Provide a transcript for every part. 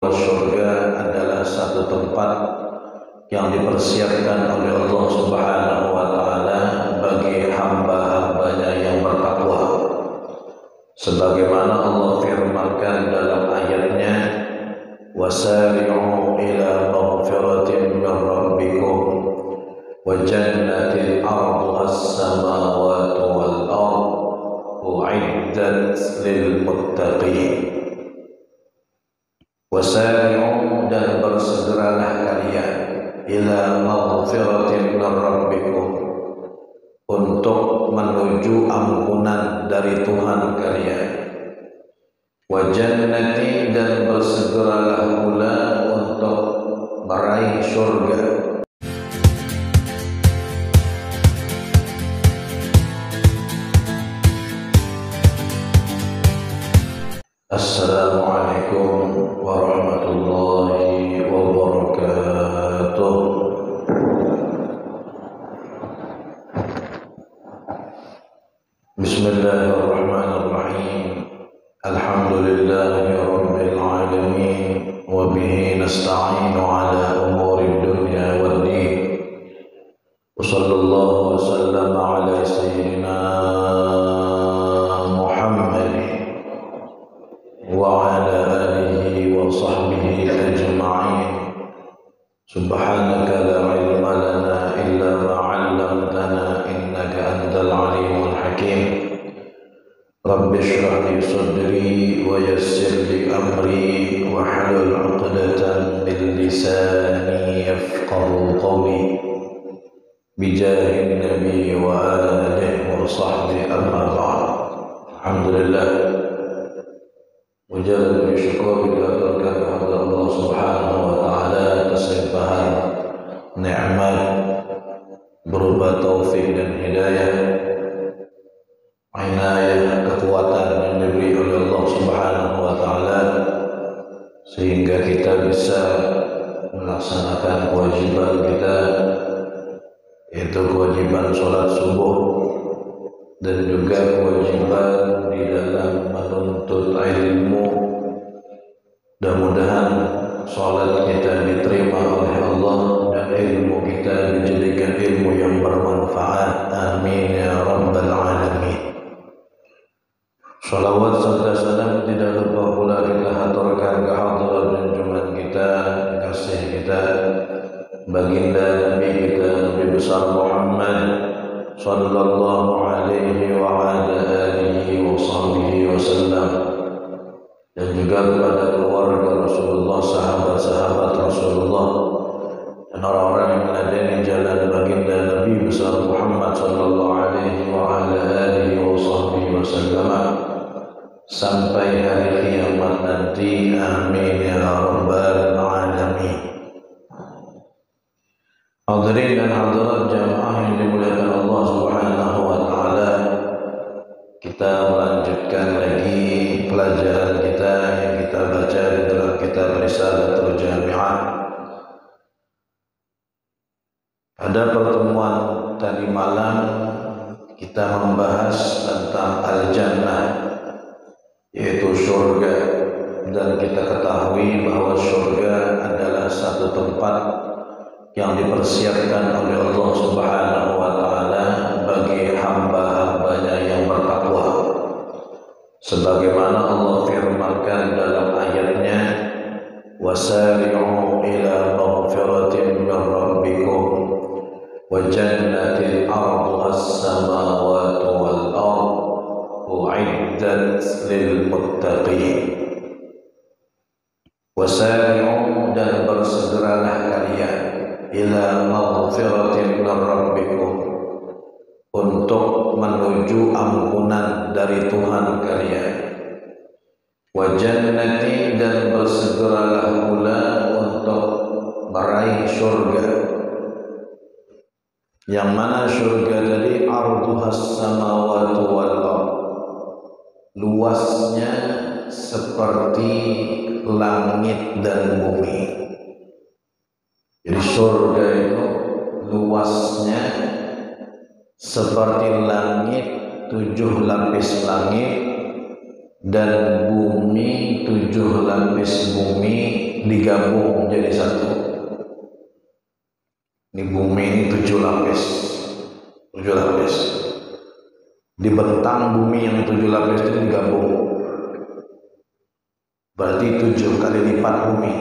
Surga adalah satu tempat yang dipersiapkan oleh Allah Subhanahu wa Ta'ala bagi hamba-hambanya yang bertakwa. Sebagaimana Allah firmankan dalam ayatnya, "Wasari'u ila maghfiratin min rabbikum wa jannatin 'arduha as-samawati wal ardh u'iddat lil muttaqin." Wasari'u, dan bersegeralah kalian ila maghfiratin min rabbikum, untuk menuju ampunan dari Tuhan kalian. Wa jannatin, dan bersegeralah pula untuk meraih surga. Assalamualaikum warahmatullahi wabarakatuh. Bismillahirrahmanirrahim. Alhamdulillahi rabbil alamin, wa bihi nasta'inu ala umuri dunya wad din. Wa sallallahu wa sallama ala sayyidina وعلى آله وصحبه أجمعين. سبحانك لا علم لنا إلا ما علمتنا إنك أنت العليم الحكيم. رب اشرح لي صدري ويسر لي أمري واحلل عقدة من لساني يفقه قولي بجاه النبي وآله وصحبه أما بعد. الحمد لله, puja dan syukur diaturkan kepada Allah Subhanahu wa Ta'ala atas limpahan nikmat berupa taufik dan hidayah, inayah, kekuatan yang diberi oleh Allah Subhanahu wa Ta'ala, sehingga kita bisa melaksanakan kewajiban kita, yaitu kewajiban sholat subuh dan juga kewajiban di dalam menuntut ilmu. Mudah-mudahan sholat kita diterima oleh Allah dan ilmu kita dijadikan ilmu yang bermanfaat. Amin ya rabbal alamin. Salawat serta salam tidak lupa pula kita haturkan kehadiran junjungan kita, kasih kita, baginda Nabi kita, Nabi besar Muhammad sallallahu alaihi wa ala alihi wa sahbihi wa sallam, dan juga kepada keluarga Rasulullah, sahabat-sahabat Rasulullah, dan orang-orang yang meladeni jalan baginda Nabi besar Muhammad sallallahu alaihi wa ala alihi wa sahbihi wa sallam sampai hari kiamat nanti. Amin ya rabbal alamin. Hadirin dan hadirat jamaah yang dimuliakan Allah Subhanahu wa Ta'ala, kita melanjutkan lagi pelajaran kita yang kita baca di dalam kitab Risalatul Jami'ah. Pada pertemuan tadi malam kita membahas tentang Al-Jannah, yaitu surga, dan kita ketahui bahwa surga adalah satu tempat yang dipersiapkan oleh Allah Subhanahu wa Ta'ala bagi hamba-hambanya yang bertakwa. Sebagaimana Allah firmankan dalam ayatnya, "Wasari'u ila maghfiratin min rabbikum wa jannatin 'arduha as-samawati wal ardh u'iddat lil muttaqin." Wasari'u, dan bersegeralah kalian ila maghfiratin min rabbikum, untuk menuju ampunan dari Tuhan kalian. Wa jannatin, dan bersegeralah pula untuk meraih surga. Yang mana surga tadi? Arduhas samawati wal ardh, luasnya seperti langit dan bumi. Jadi surga itu luasnya seperti langit, 7 lapis langit, dan bumi 7 lapis bumi digabung menjadi satu. Ini bumi ini 7 lapis. 7 lapis. Dibentang bumi yang 7 lapis itu digabung. Berarti 7 kali lipat bumi.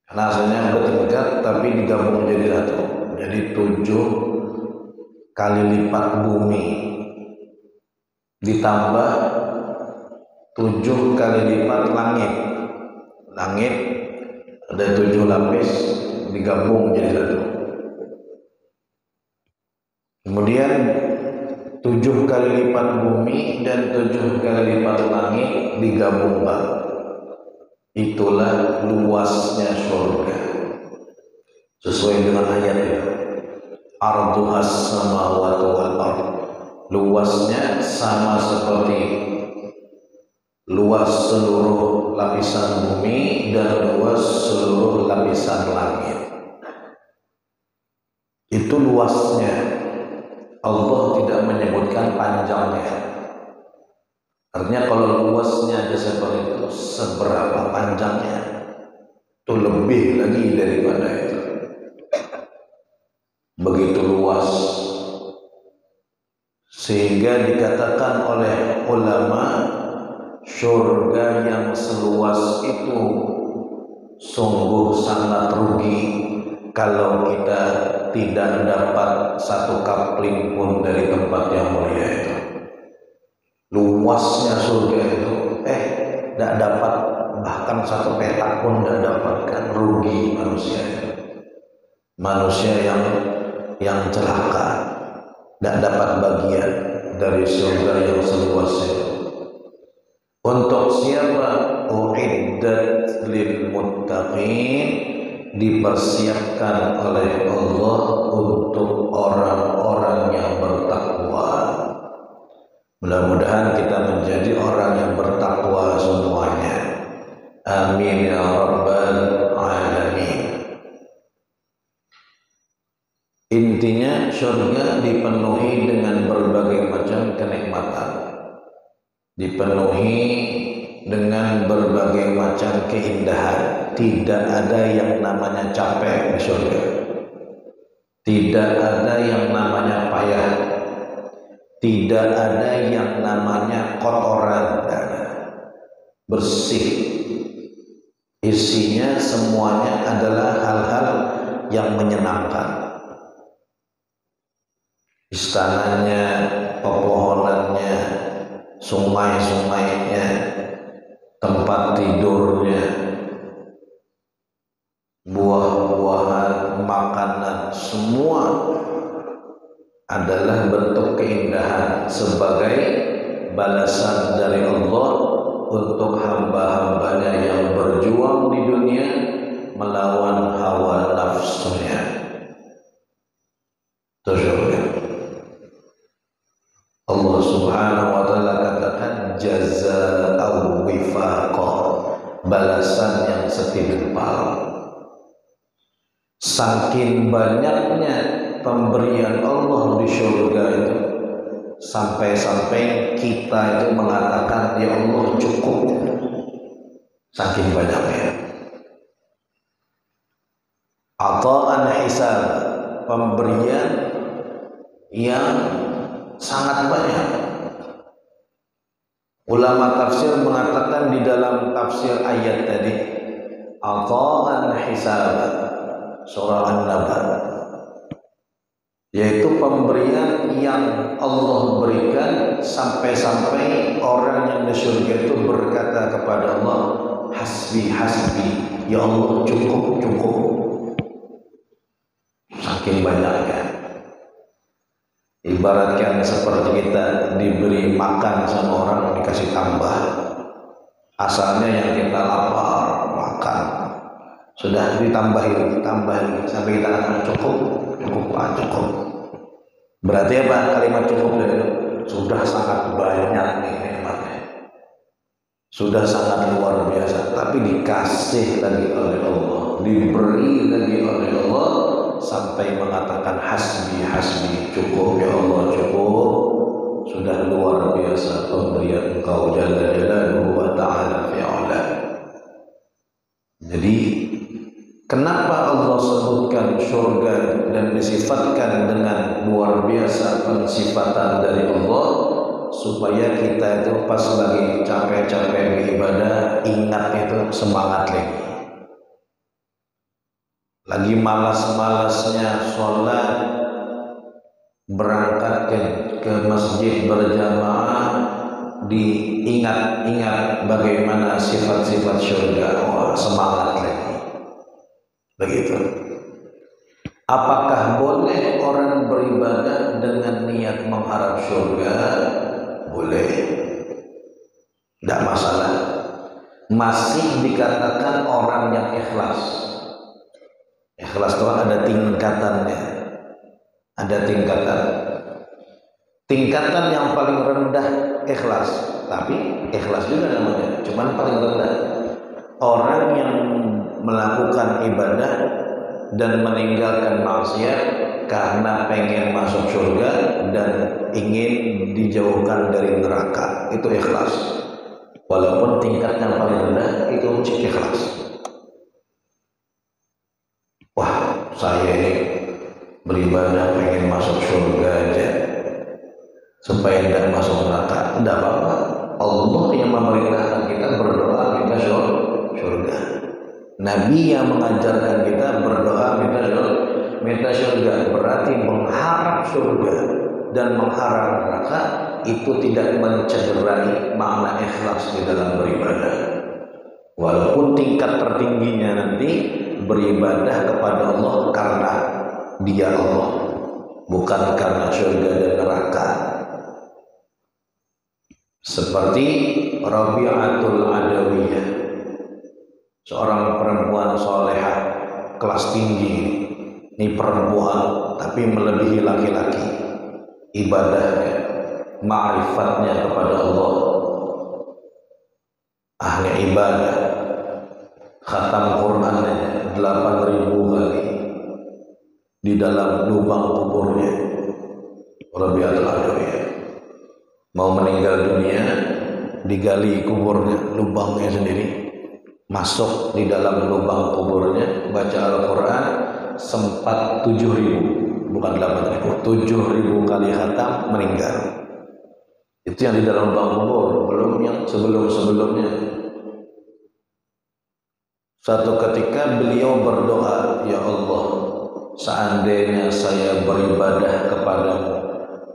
Karena asalnya bertingkat tapi digabung menjadi satu. Jadi 7 kali lipat bumi ditambah 7 kali lipat langit. Langit ada 7 lapis digabung menjadi satu. Kemudian 7 kali lipat bumi dan 7 kali lipat langit digabungkan. Itulah luasnya surga. Sesuai dengan ayat itu. Arduhas samawati wal ard. Luasnya sama seperti luas seluruh lapisan bumi dan luas seluruh lapisan langit. Itu luasnya. Allah tidak menyebutkan panjangnya. Artinya kalau luasnya aja seperti itu, seberapa panjangnya? Itu lebih lagi daripada itu. Begitu luas. Sehingga dikatakan oleh ulama, surga yang seluas itu sungguh sangat rugi kalau kita tidak dapat satu kapling pun dari tempat yang mulia itu. Luasnya surga itu, tidak dapat bahkan satu petak pun tidak dapatkan. Rugi manusia itu. Manusia yang celaka, tidak dapat bagian dari surga yang seluas itu. Untuk siapa? Uiddat lil muttaqin, dipersiapkan oleh Allah untuk orang-orang yang bertakwa. Mudah-mudahan kita menjadi orang yang bertakwa semuanya. Amin ya rabbal alamin. Intinya surga dipenuhi dengan berbagai macam kenikmatan, dipenuhi dengan berbagai macam keindahan. Tidak ada yang namanya capek di surga. Tidak ada yang namanya payah. Tidak ada yang namanya kotoran. Bersih. Isinya semuanya adalah hal-hal yang menyenangkan. Istananya, pepohonannya, sungai-sungainya, tempat tidurnya, buah-buahan, makanan, semua adalah bentuk keindahan sebagai balasan dari Allah untuk hamba-hambanya yang berjuang di dunia melawan hawa nafsunya. Surga. Allah Subhanahu wa taala katakan jazaa'u wifaqa, balasan yang setimpal. Saking banyaknya pemberian Allah di surga itu, sampai-sampai kita itu mengatakan ya Allah cukup. Saking banyaknya. Ata'an hisab, pemberian yang sangat banyak. Ulama tafsir mengatakan di dalam tafsir ayat tadi, ata'an hisab, surah An-Naba, yaitu pemberian yang Allah berikan sampai-sampai orang yang di surga itu berkata kepada Allah, hasbi hasbi, ya Allah cukup cukup. Saking banyaknya. Ibaratkan seperti kita diberi makan sama orang dikasih tambah. Asalnya yang kita lapar makan, sudah ditambahin sampai kita katakan cukup Pak, cukup. Berarti apa kalimat cukup itu? Sudah sangat banyak nih nikmatnya. Sudah sangat luar biasa, tapi dikasih lagi oleh Allah, diberi lagi oleh Allah sampai mengatakan hasbi hasbi, cukup ya Allah cukup. Sudah luar biasa pemberian Engkau jalla jalaluhu wa ta'ala fi'ala. Jadi kenapa Allah sebutkan surga dan disifatkan dengan luar biasa pensifatan dari Allah, supaya kita itu pas lagi capek-capek beribadah ingat itu, semangat lagi malas-malasnya sholat, berangkat ke masjid berjamaah, diingat-ingat bagaimana sifat-sifat surga. Wah, semangat lagi. Begitu. Apakah boleh orang beribadah dengan niat mengharap surga? Boleh. Tidak masalah. Masih dikatakan orang yang ikhlas. Ikhlas itu ada tingkatannya. Ada tingkatan. Tingkatan yang paling rendah ikhlas. Tapi ikhlas juga namanya. Cuman paling rendah. Orang yang melakukan ibadah dan meninggalkan maksiat karena pengen masuk surga dan ingin dijauhkan dari neraka, itu ikhlas. Walaupun tingkat yang paling rendah itu ikhlas. Wah, saya ini beribadah pengen masuk surga aja supaya tidak masuk neraka. Tidak apa-apa. Allah yang memerintahkan kita berdoa minta surga. Nabi yang mengajarkan kita berdoa minta surga, berarti mengharap surga dan mengharap neraka itu tidak mencederai makna ikhlas di dalam beribadah. Walaupun tingkat tertingginya nanti beribadah kepada Allah karena Dia Allah, bukan karena surga dan neraka. Seperti Rabi'atul Adawiyah, seorang perempuan solehah kelas tinggi. Ini perempuan tapi melebihi laki-laki. Ibadahnya, ma'rifatnya kepada Allah, ahli ibadah, khatam Qur'annya 8.000 kali di dalam lubang kuburnya. Rabi'atul Adawiyah mau meninggal dunia, digali kuburnya, lubangnya sendiri, masuk di dalam lubang kuburnya, baca Al-Quran, sempat 7.000, bukan 8.000, 7.000 kali khatam, meninggal. Itu yang di dalam lubang kubur, belum yang sebelum-sebelumnya. Suatu ketika beliau berdoa, "Ya Allah, seandainya saya beribadah kepadamu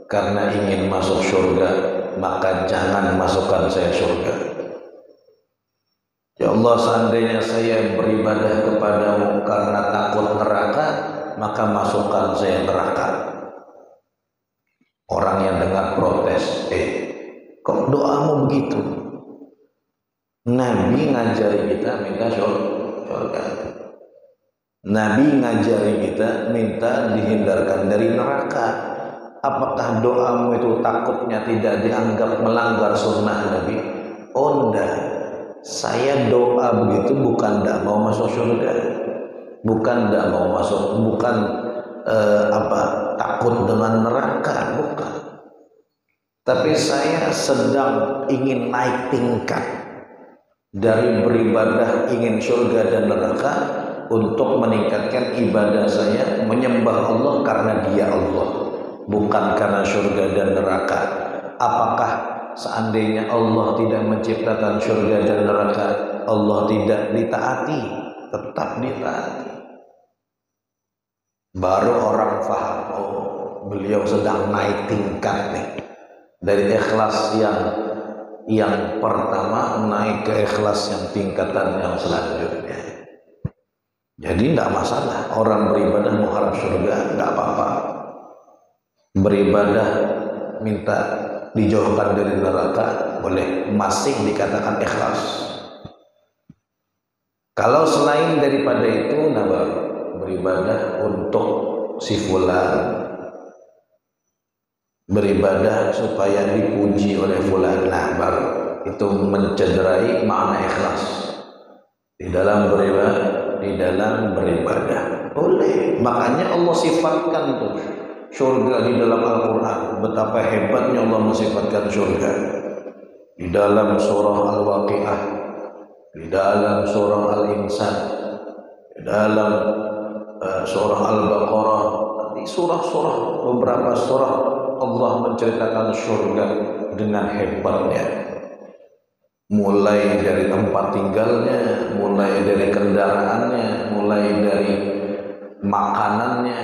karena ingin masuk surga, maka jangan masukkan saya surga. Ya Allah, seandainya saya beribadah kepadamu karena takut neraka, maka masukkan saya neraka." Orang yang dengar protes, kok doamu begitu? Nabi ngajari kita minta surga. Nabi ngajari kita minta dihindarkan dari neraka. Apakah doamu itu takutnya tidak dianggap melanggar sunnah Nabi? Oh enggak. Saya doa begitu bukan tidak mau masuk surga, bukan tidak mau masuk, bukan takut dengan neraka, bukan. Tapi saya sedang ingin naik tingkat dari beribadah ingin surga dan neraka untuk meningkatkan ibadah saya menyembah Allah karena Dia Allah, bukan karena surga dan neraka. Apakah seandainya Allah tidak menciptakan surga dan neraka, Allah tidak ditaati? Tetap ditaati. Baru orang faham, oh beliau sedang naik tingkat nih, dari ikhlas yang pertama naik ke ikhlas yang tingkatan yang selanjutnya. Jadi tidak masalah orang beribadah mengharap surga, tidak apa-apa. Beribadah minta dijauhkan dari neraka boleh, masih dikatakan ikhlas. Kalau selain daripada itu, beribadah untuk si fulan, beribadah supaya dipuji oleh fulan, baru itu mencederai makna ikhlas di dalam beribadah. Boleh, makanya Allah sifatkan tuh surga di dalam Al-Quran. Betapa hebatnya Allah mensifatkan surga di dalam surah Al-Waqi'ah di dalam surah Al-Insan, di dalam surah Al-Baqarah, di surah-surah, beberapa surah Allah menceritakan surga dengan hebatnya. Mulai dari tempat tinggalnya, mulai dari kendaraannya, mulai dari makanannya,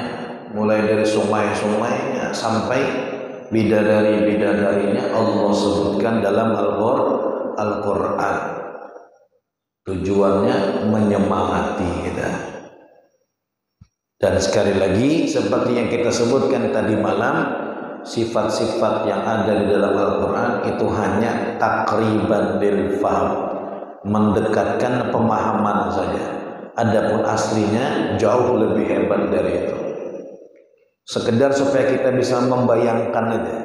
mulai dari sungai-sungainya, sampai bidadari-bidadarinya Allah sebutkan dalam Al-Quran. Tujuannya menyemangati kita. Dan sekali lagi, seperti yang kita sebutkan tadi malam, sifat-sifat yang ada di dalam Al-Quran itu hanya takriban lil faham, mendekatkan pemahaman saja. Adapun aslinya jauh lebih hebat dari itu. Sekedar supaya kita bisa membayangkan aja,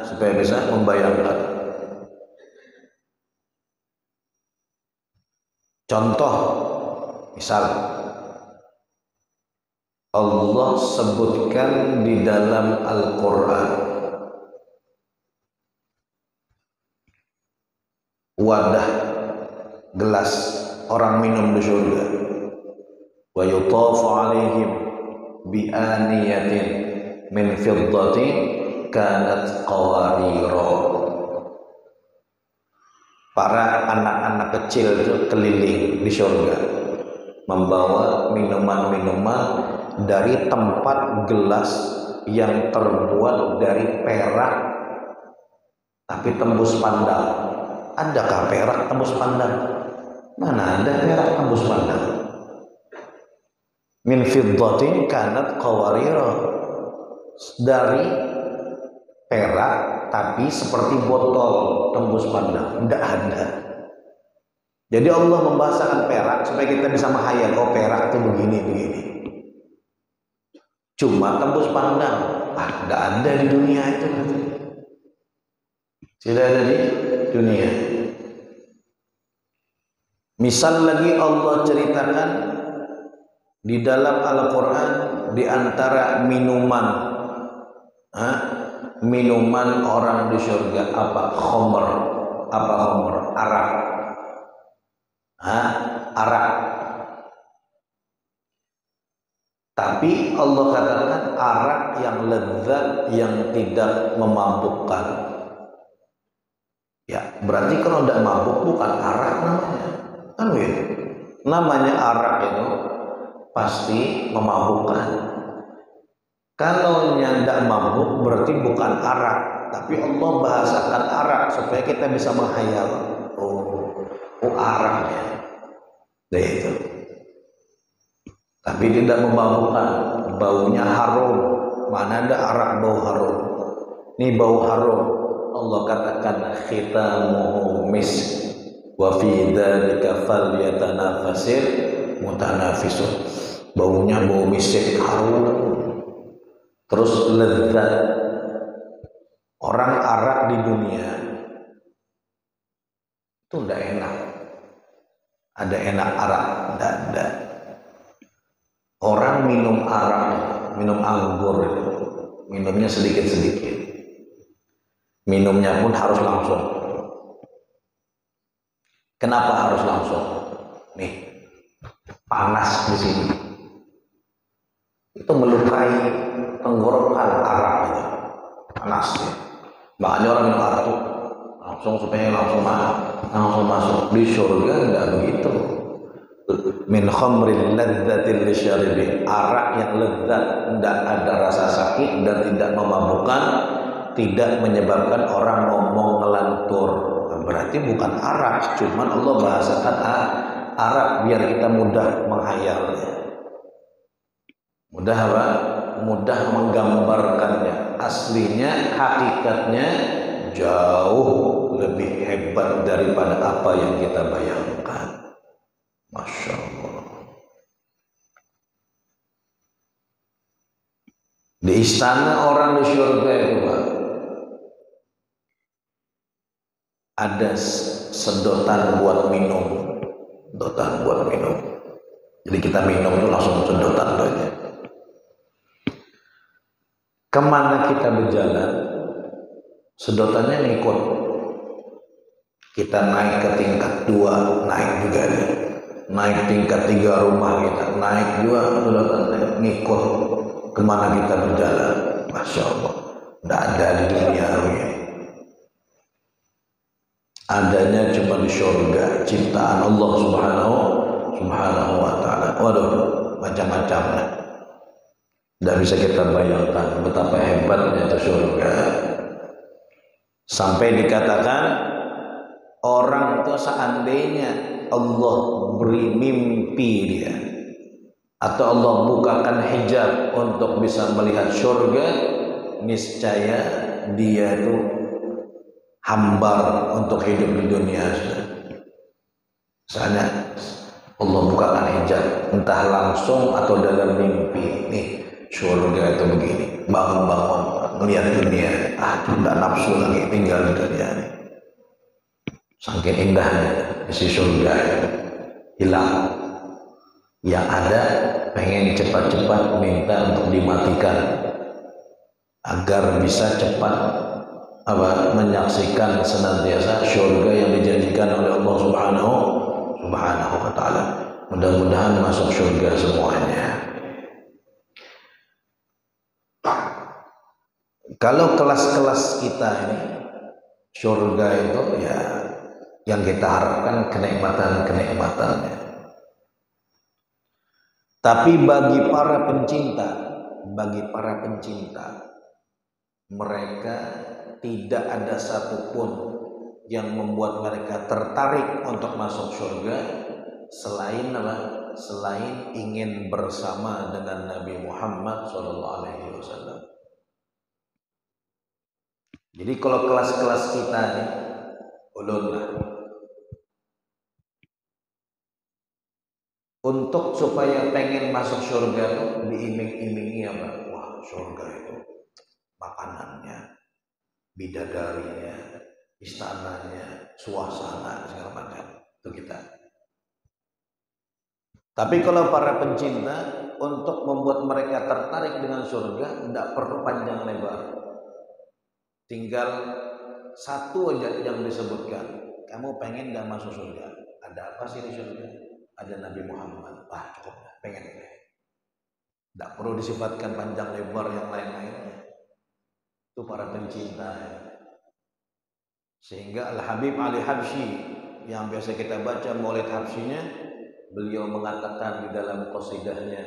supaya bisa membayangkan. Contoh, misal Allah sebutkan di dalam Al-Quran wadah gelas orang minum di surga, wa yutafu alaihim bi aniyatin min fiddatin kanat qawarira. Para anak-anak kecil itu keliling di surga membawa minuman-minuman dari tempat gelas yang terbuat dari perak tapi tembus pandang. Adakah perak tembus pandang? Mana ada perak tembus pandang? Min fiddatin kanat qawarira, dari perak tapi seperti botol tembus pandang. Tidak ada. Jadi Allah membahasakan perak supaya kita bisa menghayal, oh perak itu begini-begini. Cuma tembus pandang, tidak ada di dunia itu. Tidak ada di dunia. Misal lagi Allah ceritakan di dalam Al-Quran, di antara minuman, minuman orang di surga apa? Khamr. Apa khamr? Arak. Arak. Tapi Allah katakan arak yang lezat, yang tidak memabukkan. Ya, berarti kalau tidak mabuk bukan arak namanya. Kan begitu. Namanya arak itu pasti memabukkan. Kalau tidak mabuk berarti bukan arak, tapi Allah bahasakan arak supaya kita bisa menghayal. Oh araknya. Nah itu. Tapi tidak memabukkan, baunya harum. Mana ada arak bau harum? Ini bau harum. Allah katakan khitamuhu misk wa fi dzalika falyatanafasil mutanafisun. Baunya bau misik harum. Terus lezat. Orang arak di dunia itu tidak enak. Ada enak arak? Tidak ada. Orang minum arak, minum anggur, minumnya sedikit-sedikit. Minumnya pun harus langsung. Kenapa harus langsung? Nih, panas di sini. Itu melukai tenggorokan arak itu. Panas ya. Makanya orang minum arak tuh langsung supaya langsung masuk. Di surga enggak begitu. Min khamril ladzatil lisyaribi, arak yang lezat, tidak ada rasa sakit dan tidak memabukkan, tidak menyebabkan orang ngomong ngelantur. Berarti bukan arak, cuman Allah bahasakan arak biar kita mudah menghayalnya. Mudah apa? Mudah menggambarkannya. Aslinya, hakikatnya jauh lebih hebat daripada apa yang kita bayangkan. Masya Allah. Di istana orang di surga itu Pak, ada sedotan buat minum. Sedotan buat minum. Jadi kita minum itu langsung sedotan saja. Kemana kita berjalan, sedotannya ngikut. Kita naik ke tingkat 2, naik juga nih. Naik tingkat 3 rumah kita, naik juga ngikut kemana kita berjalan. Masya Allah, tidak ada di dunia ini. Adanya cuma di surga, ciptaan Allah Subhanahu wa ta'ala. Waduh, macam-macamnya. Tidak bisa kita bayangkan betapa hebatnya itu surga. Sampai dikatakan orang itu seandainya Allah beri mimpi dia, atau Allah bukakan hijab untuk bisa melihat surga, niscaya dia itu hambar untuk hidup di dunia. Misalnya Allah bukakan hijab, entah langsung atau dalam mimpi, nih surga itu begini, bangun-bangun melihat dunia, tidak nafsu lagi tinggal di dunia ini. Saking indahnya isi surga, hilang. Yang ada pengen cepat-cepat minta untuk dimatikan agar bisa cepat menyaksikan senantiasa surga yang dijanjikan oleh Allah Subhanahu wa ta'ala. Mudah-mudahan masuk surga semuanya. Kalau kelas-kelas kita ini, surga itu ya yang kita harapkan kenikmatan-kenikmatannya. Tapi bagi para pencinta, mereka tidak ada satupun yang membuat mereka tertarik untuk masuk surga selain apa? Selain ingin bersama dengan Nabi Muhammad SAW. Jadi kalau kelas-kelas kita nih, ulunlah, untuk supaya pengen masuk surga itu diiming-imingi apa? Wah, surga itu makanannya, bidadarinya, istananya, suasana segala macam itu kita. Tapi kalau para pencinta, untuk membuat mereka tertarik dengan surga tidak perlu panjang lebar. Tinggal satu aja yang disebutkan. Kamu pengen gak masuk surga? Ada apa sih di surga? Ada Nabi Muhammad. Wah, cukup, pengen. Tidak perlu disifatkan panjang lebar yang lain-lainnya. Itu para pencinta. Sehingga Al-Habib Ali Habsyi yang biasa kita baca Maulid Habsyinya, beliau mengatakan di dalam qasidahnya,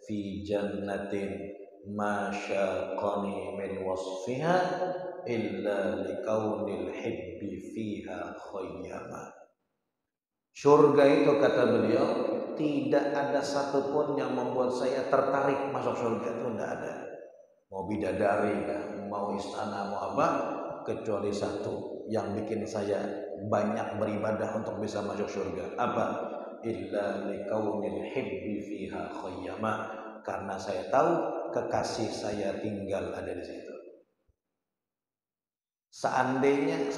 fi jannatin ma syaqani min wasfiha illa likaunil hibbi fiha khayyama. Surga itu, kata beliau, tidak ada satupun yang membuat saya tertarik masuk surga, itu tidak ada. Mau bidadari, mau istana, mau apa, kecuali satu yang bikin saya banyak beribadah untuk bisa masuk surga. Apa? Illa likaunil hibbi fiha khayyama, karena saya tahu kekasih saya tinggal ada di situ. Seandainya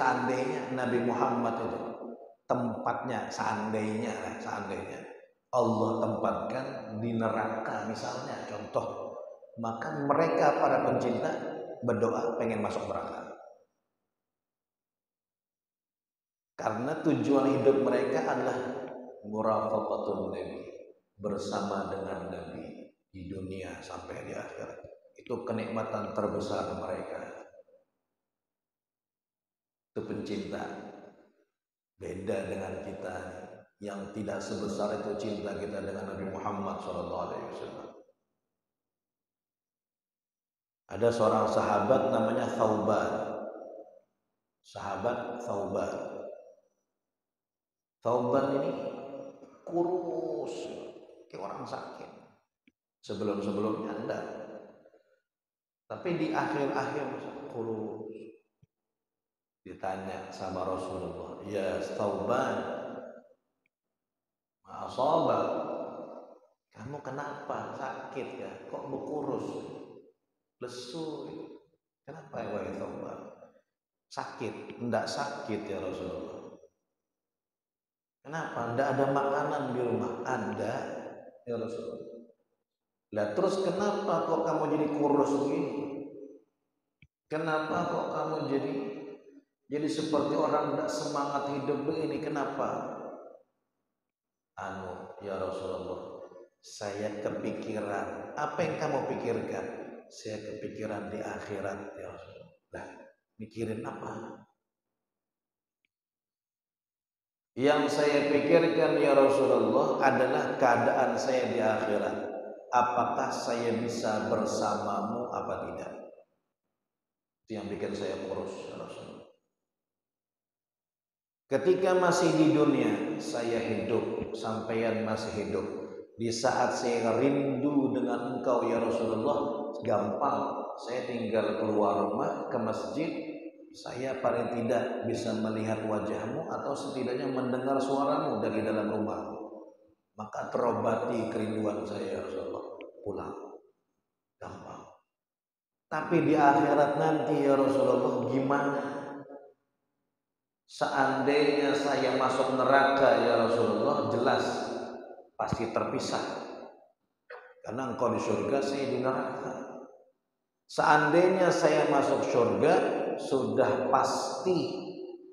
Nabi Muhammad itu tempatnya, seandainya Allah tempatkan di neraka misalnya, contoh, maka mereka para pencinta berdoa pengen masuk neraka. Karena tujuan hidup mereka adalah murafaqatun Nabi, bersama dengan Nabi di dunia sampai di akhirat. Itu kenikmatan terbesar mereka. Itu pencinta. Beda dengan kita yang tidak sebesar itu cinta kita dengan Nabi Muhammad SAW. Ada seorang sahabat namanya Thauban. Sahabat Thauban. Thauban ini kurus, kayak orang sakit. Sebelum-sebelumnya enggak. Tapi di akhir-akhir kurus. Ditanya sama Rasulullah, ya Thauban, ma'asabah, kamu kenapa sakit ya? Kok berkurus, lesu? Kenapa ya wahai Thauban? Sakit? Enggak sakit ya Rasulullah. Kenapa? Enggak ada makanan di rumah? Ada ya Rasulullah. Lah terus kenapa kok kamu jadi kurus begini? Kenapa kok kamu jadi Jadi seperti orang tidak semangat hidup begini. Kenapa? Ya Rasulullah, saya kepikiran. Apa yang kamu pikirkan? Saya kepikiran di akhirat ya Rasulullah. Lah, mikirin apa? Yang saya pikirkan ya Rasulullah adalah keadaan saya di akhirat. Apakah saya bisa bersamamu apa tidak? Itu yang bikin saya kurus ya Rasulullah. Ketika masih di dunia, saya hidup, sampeyan masih hidup. Di saat saya rindu dengan engkau ya Rasulullah, gampang saya tinggal keluar rumah ke masjid, saya paling tidak bisa melihat wajahmu atau setidaknya mendengar suaramu dari dalam rumah. Maka terobati kerinduan saya ya Rasulullah, pulang. Gampang. Tapi di akhirat nanti ya Rasulullah gimana? Seandainya saya masuk neraka ya Rasulullah, jelas pasti terpisah. Karena engkau di surga, saya di neraka. Seandainya saya masuk surga, sudah pasti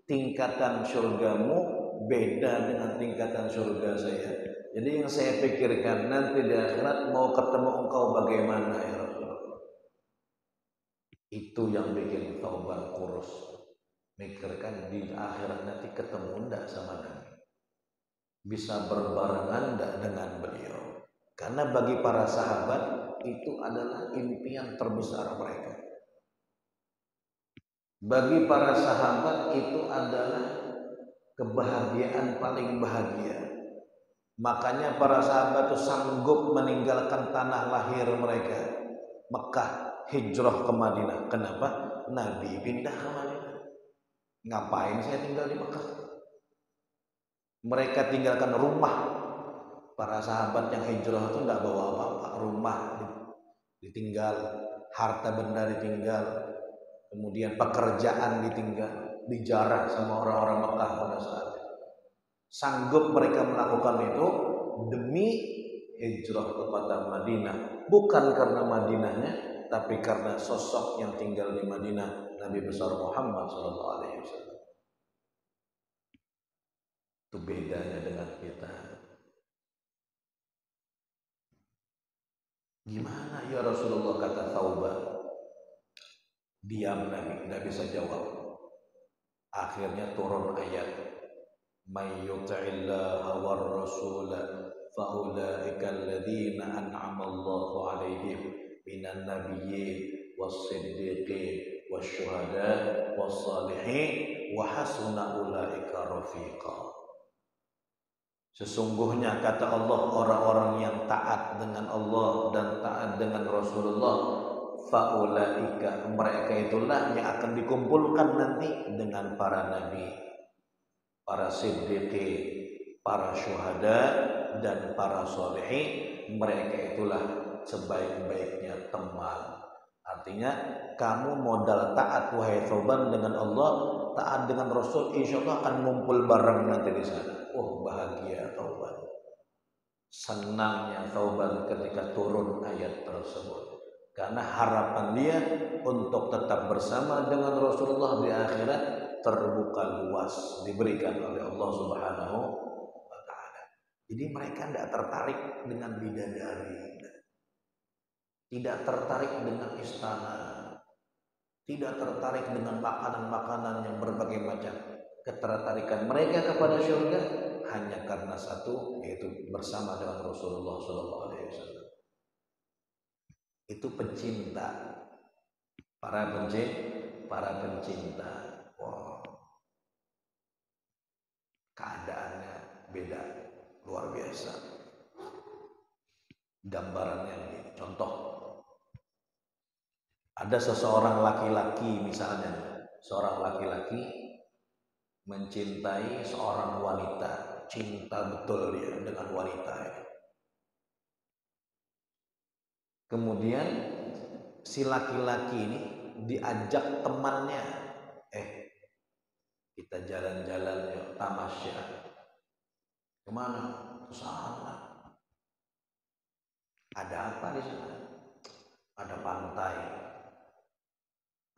tingkatan surgamu beda dengan tingkatan surga saya. Jadi yang saya pikirkan nanti di akhirat mau ketemu engkau bagaimana ya Rasulullah. Itu yang bikin taubat kurus. Mikirkan di akhirat nanti ketemu enggak sama Nabi, bisa berbarengan enggak dengan beliau. Karena bagi para sahabat itu adalah impian terbesar mereka. Bagi para sahabat itu adalah kebahagiaan paling bahagia. Makanya para sahabat itu sanggup meninggalkan tanah lahir mereka, Mekah, hijrah ke Madinah. Kenapa? Nabi pindah ke Madinah. Ngapain saya tinggal di Mekah? Mereka tinggalkan rumah. Para sahabat yang hijrah itu tidak bawa apa-apa. Rumah ditinggal, harta benda ditinggal, kemudian pekerjaan ditinggal, dijarah sama orang-orang Mekah pada saat itu. Sanggup mereka melakukan itu demi hijrah kepada Madinah. Bukan karena Madinahnya, tapi karena sosok yang tinggal di Madinah, Nabi besar Muhammad SAW. Itu bedanya dengan kita. Gimana ya Rasulullah, kata Thawban. Diam Nabi, tidak bisa jawab. Akhirnya turun ayat, may yuti'illaha war rasula fa ulaika alladziina an'ama Allahu 'alaihim minan nabiyyin was-siddiqin wasyuhada was-salihin wa hasuna ulaika rafiqa. Sesungguhnya kata Allah, orang-orang yang taat dengan Allah dan taat dengan Rasulullah, faulaika, mereka itulah yang akan dikumpulkan nanti dengan para nabi, para siddiqin, para syuhada dan para sholihin. Mereka itulah sebaik-baiknya teman. Artinya kamu modal taat wahai Thawban dengan Allah, taat dengan Rasul, insya Allah akan ngumpul bareng nanti di sana. Oh bahagia Thawban. Senangnya Thawban ketika turun ayat tersebut. Karena harapan dia untuk tetap bersama dengan Rasulullah di akhirat terbuka luas, diberikan oleh Allah Subhanahu wa Ta'ala. Jadi mereka tidak tertarik dengan bidadari, tidak tertarik dengan istana, tidak tertarik dengan makanan-makanan yang berbagai macam. Ketertarikan mereka kepada surga hanya karena satu, yaitu bersama dengan Rasulullah SAW. Itu pencinta, para pencinta. Wow. Keadaannya beda, luar biasa. Gambarannya begini, contoh. Ada seseorang laki-laki, misalnya seorang laki-laki mencintai seorang wanita, cinta betul dia dengan wanita. Kemudian si laki-laki ini diajak temannya, kita jalan-jalan yuk, tamasya. Kemana? Ke sana. Ada apa di sana? Ada pantai,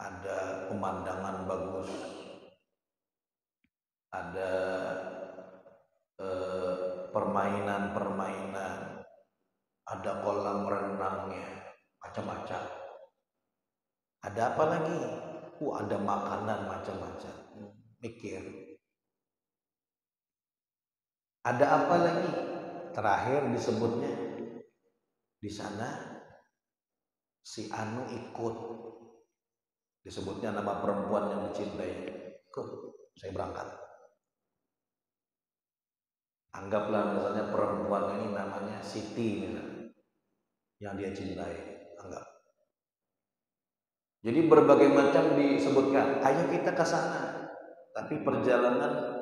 ada pemandangan bagus, ada permainan-permainan, ada kolam renangnya, macam-macam. Ada apa lagi? Ada makanan macam-macam. Mikir. Ada apa lagi? Terakhir disebutnya di sana si Anu ikut. Disebutnya nama perempuan yang dicintai. Ikut, saya berangkat. Anggaplah misalnya perempuan ini namanya Siti misalnya, yang dia cintai. Anggap. Jadi berbagai macam disebutkan. Ayo kita ke sana. Tapi perjalanan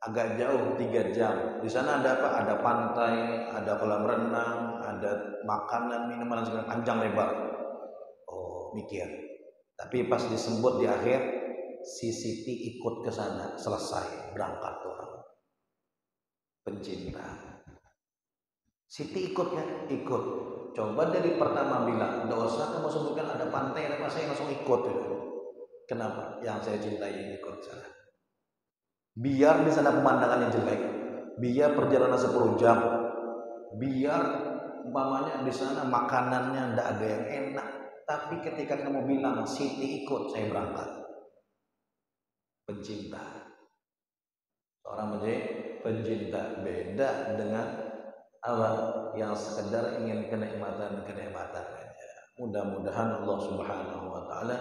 agak jauh, 3 jam. Di sana ada apa? Ada pantai, ada kolam renang, ada makanan, minuman segala panjang lebar. Oh, mikir. Tapi pas disebut di akhir, si Siti ikut ke sana, selesai berangkat orang. Pencinta. Siti ikutnya, ikut. Coba dari pertama bilang, enggak usah kamu sebutkan ada pantai, ada apa, saya langsung ikut. Kenapa? Yang saya cintai ikut sana. Biar di sana pemandangannya jelek, biar perjalanan 10 jam, biar umpamanya di sana makanannya enggak ada yang enak, tapi ketika kamu bilang Siti ikut, saya berangkat. Pencinta. Seorang menjadi pencinta, beda dengan apa yang sekedar ingin kenikmatan aja. Mudah-mudahan Allah Subhanahu wa taala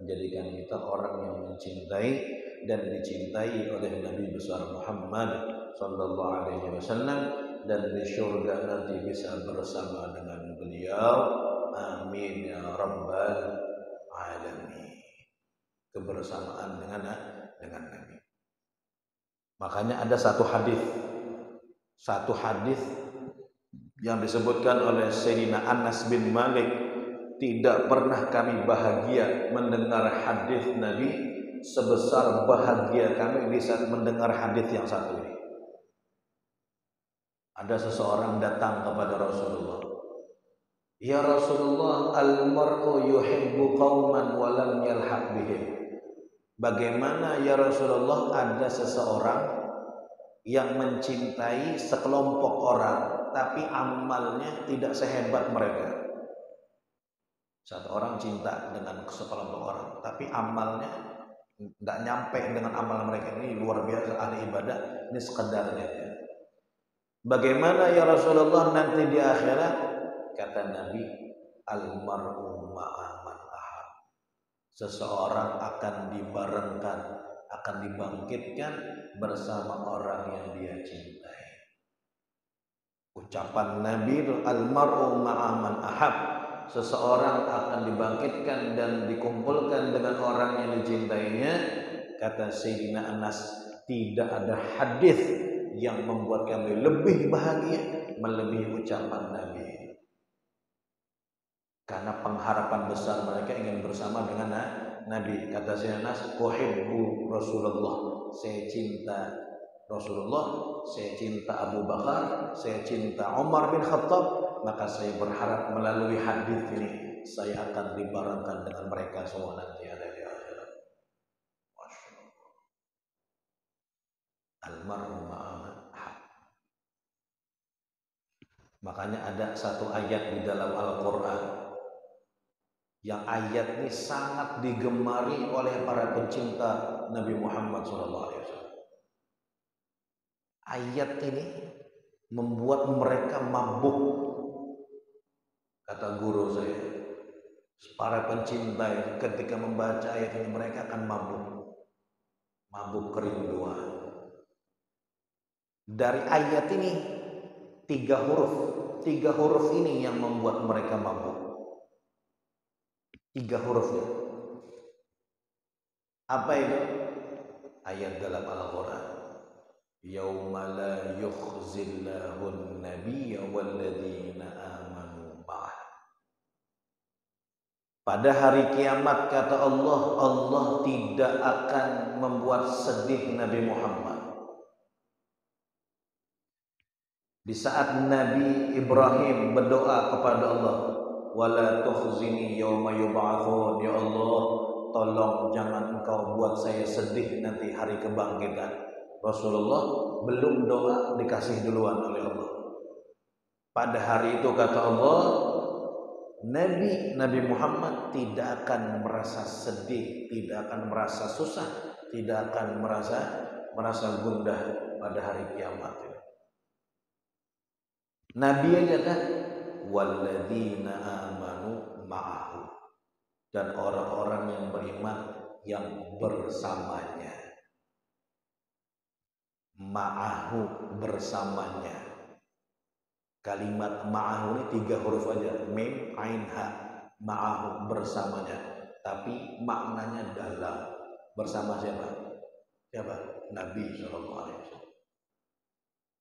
menjadikan kita orang yang mencintai dan dicintai oleh Nabi besar Muhammad sallallahu alaihi wasallam, dan di surga nanti bisa bersama dengan beliau. Amin ya rabbal alamin. Kebersamaan dengan Nabi. Makanya ada satu hadis yang disebutkan oleh Sayyidina Anas bin Malik, tidak pernah kami bahagia mendengar hadis Nabi sebesar bahagia kami di saat mendengar hadis yang satu ini. Ada seseorang datang kepada Rasulullah. Ya Rasulullah, al-mar'u yuhibbu qauman wa lam yalhaq bihim. Bagaimana ya Rasulullah, ada seseorang yang mencintai sekelompok orang tapi amalnya tidak sehebat mereka. Satu orang cinta dengan sekelompok orang tapi amalnya tidak nyampe dengan amal mereka. Ini luar biasa ahli ibadah, ini sekedarnya. Bagaimana ya Rasulullah nanti di akhirat? Kata Nabi, al-mar'u ma'a man ahab. Seseorang akan dibarengkan, akan dibangkitkan bersama orang yang dia cintai. Ucapan Nabi itu al-mar'u ma'a man ahab. Seseorang akan dibangkitkan dan dikumpulkan dengan orang yang dicintainya. Kata Sayyidina Anas, tidak ada hadis yang membuat kami lebih bahagia melebihi ucapan Nabi. Karena pengharapan besar mereka ingin bersama dengan Nabi. Kata Sayyidina Anas, uhibbu Rasulullah, saya cinta Rasulullah, saya cinta Abu Bakar, saya cinta Umar bin Khattab. Maka saya berharap melalui hadis ini saya akan dibarengkan dengan mereka semua nanti ada di akhirat. Masyaallah. Al-mar'u ma'a man ahab. Makanya ada satu ayat di dalam Al-Quran yang ayat ini sangat digemari oleh para pencinta Nabi Muhammad SAW. Ayat ini membuat mereka mabuk. Kata guru saya, para pencinta itu ketika membaca ayat ini mereka akan mabuk kerinduan. Dari ayat ini 3 huruf ini yang membuat mereka mabuk. 3 hurufnya. Apa itu? Ayat dalam Al-Quran. Yauma la yukhzillahu an-nabiyya walladzina amanu ma'ah. Pada hari kiamat kata Allah, Allah tidak akan membuat sedih Nabi Muhammad. Di saat Nabi Ibrahim berdoa kepada Allah, wala tukhzini yauma yub'atsun, ya Allah, tolong jangan engkau buat saya sedih nanti hari kebangkitan. Rasulullah belum doa dikasih duluan oleh Allah. Pada hari itu kata Allah, Nabi Muhammad tidak akan merasa sedih, tidak akan merasa susah, tidak akan merasa gundah pada hari kiamat. Nabi aja kan, walladzina amanu ma'ahu, dan orang-orang yang beriman yang bersamanya. Ma'ahu, bersamanya. Kalimat ma'ahu ini 3 huruf aja, mim, ain, ha. Ma'ahu, bersamanya. Tapi maknanya dalam. Bersama siapa? Siapa? Nabi SAW.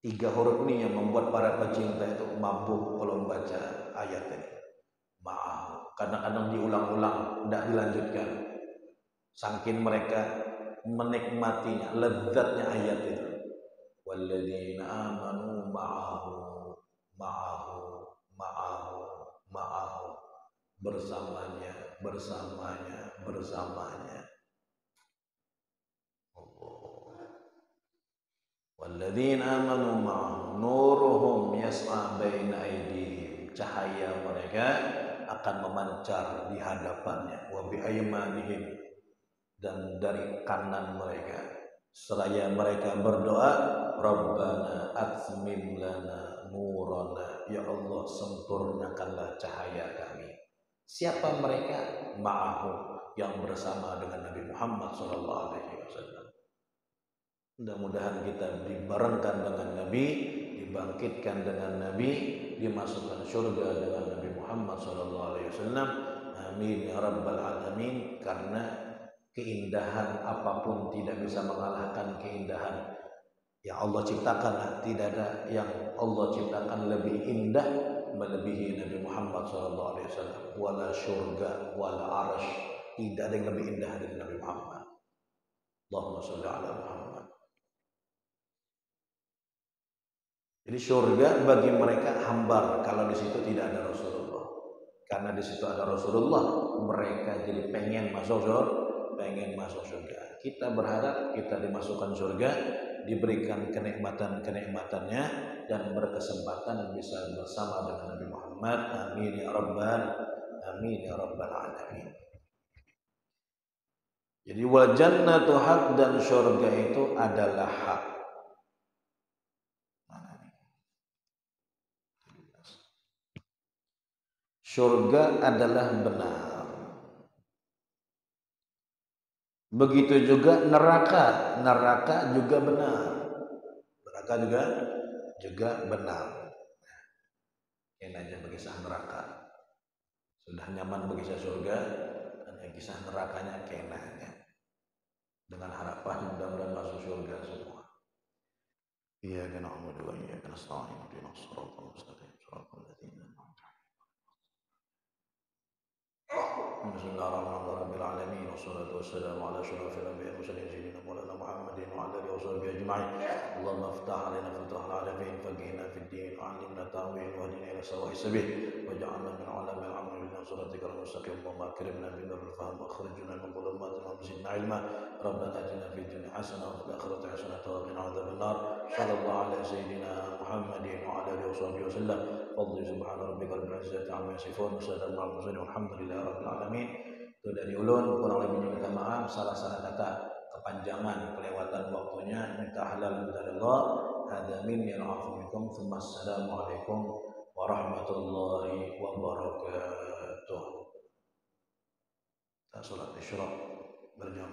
3 huruf ini yang membuat para pecinta itu mabuk kalau membaca ayat ini. Ma'ahu. Kadang-kadang diulang-ulang, tidak dilanjutkan. Saking mereka menikmatinya, lezatnya ayat itu. Walladzina amanu ma'ahu. Ma'ahu, ma'ahu, ma'ahu, bersamanya, bersamanya, bersamanya. Allah. Walladzina amanu ma'ahu nuruhum yas'a baina aydihim, cahaya mereka akan memancar di hadapannya, wa bi aymanihim, dan dari kanan mereka. Seraya mereka berdoa, Rabbana atmim lana nurana, ya Allah sempurnakanlah cahaya kami. Siapa mereka? Ma'ahu, yang bersama dengan Nabi Muhammad SAW. Mudah-mudahan kita dibarengkan dengan Nabi, dibangkitkan dengan Nabi, dimasukkan surga dengan Nabi Muhammad SAW. Amin ya rabbal alamin. Karena keindahan apapun tidak bisa mengalahkan keindahan yang Allah ciptakan. Tidak ada yang Allah ciptakan lebih indah melebihi Nabi Muhammad SAW. Wala syurga, wala arash, tidak ada yang lebih indah dari Nabi Muhammad. Allahumma sholli ala Muhammad. Jadi surga bagi mereka hambar kalau di situ tidak ada Rasulullah. Karena di situ ada Rasulullah, mereka jadi pengen masuk surga. Kita berharap kita dimasukkan surga, diberikan kenikmatan-kenikmatannya, dan berkesempatan bisa bersama dengan Nabi Muhammad. Amin ya rabbal alamin. Jadi wal jannatu haq, dan surga itu adalah hak. Surga adalah benar. Begitu juga neraka juga benar. Neraka juga benar. Ini aja bagi kisah neraka. Sudah nyaman bagi kisah surga, dan kisah nerakanya kenanya. Dengan harapan mudah-mudahan masuk surga semua. Iyyaka na'budu wa iyyaka nasta'in, ihdinas siratal mustaqim, siratal ladzina an'amta 'alaihim. Bismillahirrahmanirrahim. Wassalatu wassalamu ala asyrafil anbiya'i wal mursalin sayyidina Maulana Muhammadin wa ala alihi washabihi ajma'in. Allahumma iftah 'alaina futuhal 'arifin, faqihna fid din, 'allimna ta'wil, wahdina ila sawa'is sabil, waj'alna min 'ulama'il 'amal bi siratikal mustaqim. Allahumma akrimna bil fahm wa akhrijna min dhulumatil wa zidna 'ilma. Rabbana atina fid dunya hasanah wa fil akhirati hasanah wa qina adzaban nar. Sallallahu ala sayyidina Muhammadin wa ala alihi washabihi wasallam. Fadli subhana rabbika rabbil izzati 'amma yasifun, wa salamun 'alal mursalin, walhamdulillahi rabbil alamin. Itu dari ulun, kurang lebihnya minta maaf, salah-salah kata, kepanjangan, kelewatan waktunya, minta halal dari Allah. Hadza minni wa afu minkum. Assalamualaikum warahmatullahi wabarakatuh. Kita salat isyraq berjamaah.